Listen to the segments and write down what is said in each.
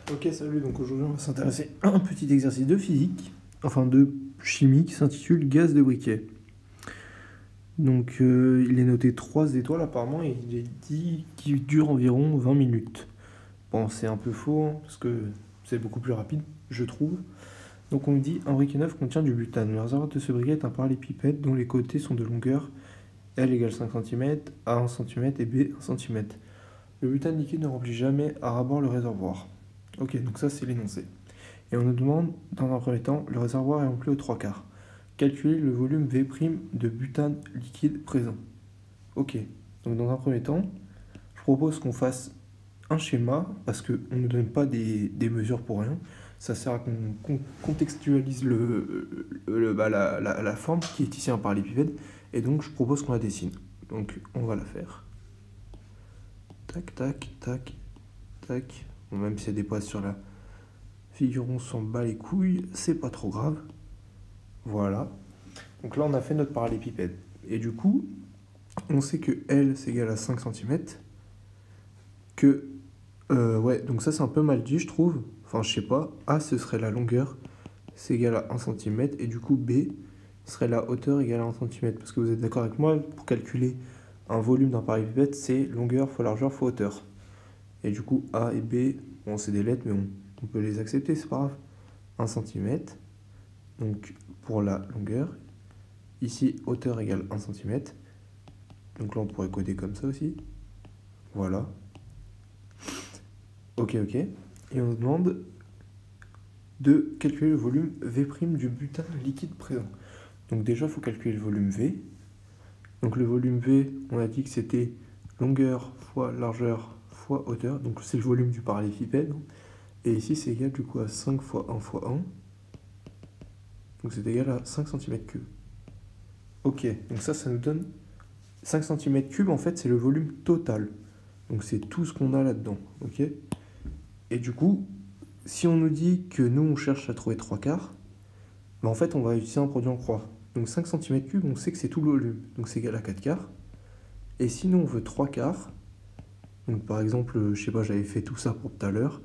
Ok, salut, donc aujourd'hui on va s'intéresser à un petit exercice de physique, enfin de chimie, qui s'intitule gaz de briquet. Donc il est noté 3 étoiles apparemment et il est dit qu'il dure environ 20 minutes. Bon, c'est un peu faux, hein, parce que c'est beaucoup plus rapide, je trouve. Donc on nous dit un briquet neuf contient du butane. Le réservoir de ce briquet est un parallélépipède dont les côtés sont de longueur L égale 5 cm, A 1 cm et B 1 cm. Le butane liquide ne remplit jamais à ras-bord le réservoir. Ok, donc ça c'est l'énoncé. Et on nous demande, dans un premier temps, le réservoir est rempli aux 3/4. Calculer le volume V' de butane liquide présent. Ok, donc dans un premier temps, je propose qu'on fasse un schéma, parce qu'on ne nous donne pas des mesures pour rien. Ça sert à qu'on contextualise la forme qui est ici un parallélépipède, et donc je propose qu'on la dessine. Donc on va la faire. Tac, tac, tac, tac. Bon, même s'il y a des points sur la figure, on s'en bat les couilles, c'est pas trop grave. Voilà. Donc là, on a fait notre parallélépipède. Et du coup, on sait que L, c'est égal à 5 cm. Que, ouais, donc ça, c'est un peu mal dit, je trouve. Enfin, je sais pas. A, ce serait la longueur, c'est égal à 1 cm. Et du coup, B serait la hauteur égale à 1 cm. Parce que vous êtes d'accord avec moi, pour calculer un volume d'un parallélépipède, c'est longueur fois largeur fois hauteur. Et du coup, A et B, bon, c'est des lettres, mais on peut les accepter, c'est pas grave. 1 cm. Donc, pour la longueur. Ici, hauteur égale 1 cm. Donc là, on pourrait coder comme ça aussi. Voilà. Ok. Et on nous demande de calculer le volume V' du butane liquide présent. Donc déjà, il faut calculer le volume V. Donc le volume V, on a dit que c'était longueur fois largeur fois hauteur. Donc c'est le volume du parallélépipède. Et ici, c'est égal du coup à 5 fois 1 fois 1. Donc c'est égal à 5 cm3. Ok, donc ça nous donne 5 cm3, en fait, c'est le volume total. Donc c'est tout ce qu'on a là-dedans, ok. Et du coup, si on nous dit que nous, on cherche à trouver 3/4, ben en fait, on va utiliser un produit en croix. Donc 5 cm3, on sait que c'est tout le volume, donc c'est égal à 4/4. Et si nous, on veut 3/4, donc par exemple, je sais pas, j'avais fait tout ça pour tout à l'heure,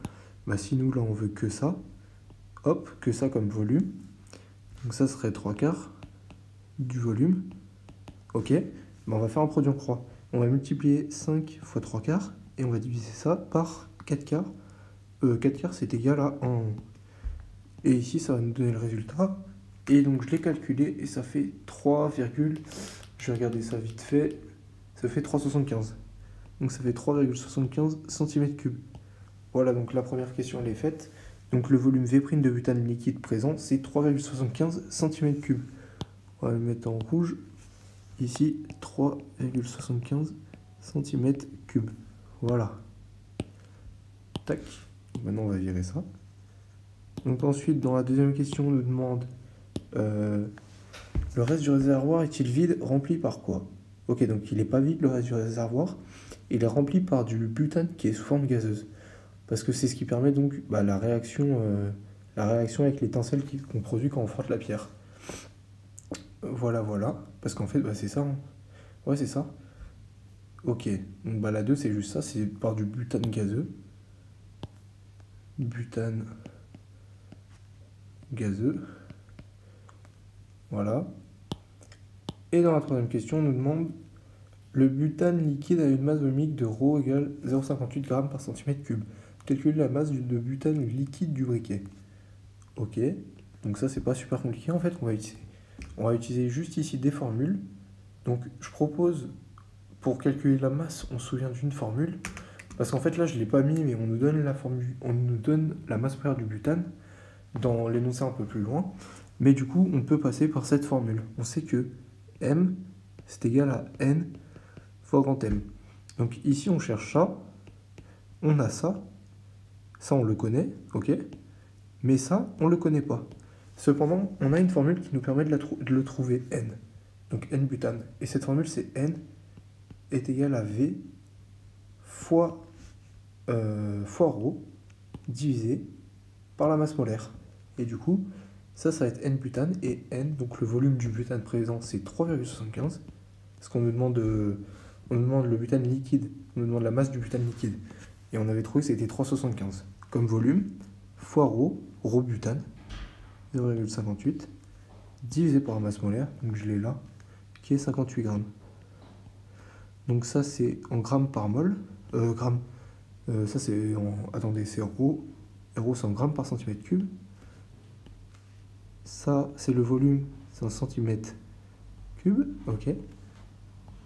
bah si nous, là, on veut que ça, hop, que ça comme volume, donc ça serait 3/4 du volume, ok. Ben on va faire un produit en croix. On va multiplier 5 fois 3/4 et on va diviser ça par 4/4. 4/4 c'est égal à 1. Et ici ça va nous donner le résultat. Et donc je l'ai calculé et ça fait 3, je vais regarder ça vite fait. Ça fait 3,75. Donc ça fait 3,75 cm3. Voilà, donc la première question elle est faite. Donc le volume V' de butane liquide présent c'est 3,75 cm3. On va le mettre en rouge. Ici, 3,75 cm3. Voilà. Tac. Maintenant, on va virer ça. Donc ensuite, dans la deuxième question, on nous demande le reste du réservoir est-il vide, rempli par quoi? Ok, donc il n'est pas vide le reste du réservoir. Il est rempli par du butane qui est sous forme gazeuse. Parce que c'est ce qui permet donc la réaction avec l'étincelle qu'on produit quand on frotte la pierre. Voilà. Parce qu'en fait, c'est ça. Hein. Ouais, c'est ça. Ok, donc la 2 c'est juste ça, c'est par du butane gazeux. Butane gazeux. Voilà. Et dans la troisième question, on nous demande le butane liquide a une masse volumique de ρ égale 0,58 g par cm3. Calculer la masse de butane liquide du briquet. Ok, donc ça c'est pas super compliqué en fait, on va utiliser juste ici des formules. Donc je propose, pour calculer la masse, on se souvient d'une formule. Parce qu'en fait là je ne l'ai pas mis, mais on nous donne la formule, on nous donne la masse première du butane dans l'énoncé un peu plus loin. Mais du coup on peut passer par cette formule. On sait que M c'est égal à N fois grand M. Donc ici on cherche ça, on a ça on le connaît, ok. Mais ça on le connaît pas. Cependant on a une formule qui nous permet de le trouver N. Donc N butane. Et cette formule c'est N est égal à V fois ρ divisé par la masse molaire. Et du coup, ça va être N butane, et N, donc le volume du butane présent, c'est 3,75. Parce qu'on nous demande, le butane liquide, on nous demande la masse du butane liquide. Et on avait trouvé que c'était 3,75. comme volume, fois ρ butane, 0,58, divisé par la masse molaire, donc je l'ai là, qui est 58 grammes. Donc ça c'est en grammes par mol, ça c'est en, attendez, c'est ρ, ρ c'est en grammes par centimètre cube. Ça c'est le volume, c'est en centimètres cube, ok.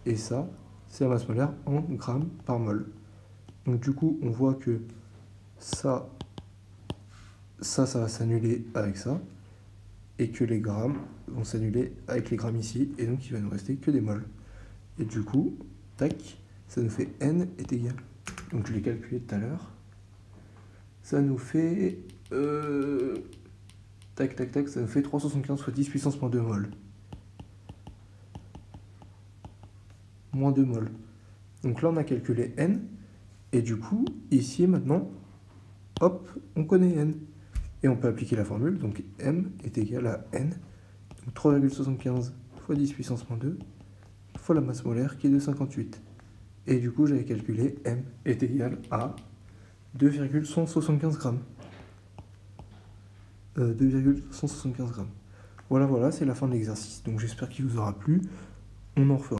Et ça c'est la masse molaire en grammes par mol. Donc du coup on voit que ça va s'annuler avec ça, et que les grammes vont s'annuler avec les grammes ici, et donc il va nous rester que des mols. Et du coup, tac, ça nous fait N est égal. Donc je l'ai calculé tout à l'heure. Ça nous fait... tac, tac, tac, ça nous fait 375 fois 10 puissance moins 2 mol. Moins 2 mol. Donc là, on a calculé N. Et du coup, ici, maintenant, hop, on connaît N. Et on peut appliquer la formule. Donc M est égal à N. Donc 3,75 fois 10 puissance moins 2 fois la masse molaire qui est de 58. Et du coup, j'avais calculé M est égal à 2,175 grammes. 2,175 grammes. Voilà, c'est la fin de l'exercice. Donc j'espère qu'il vous aura plu. On en refera.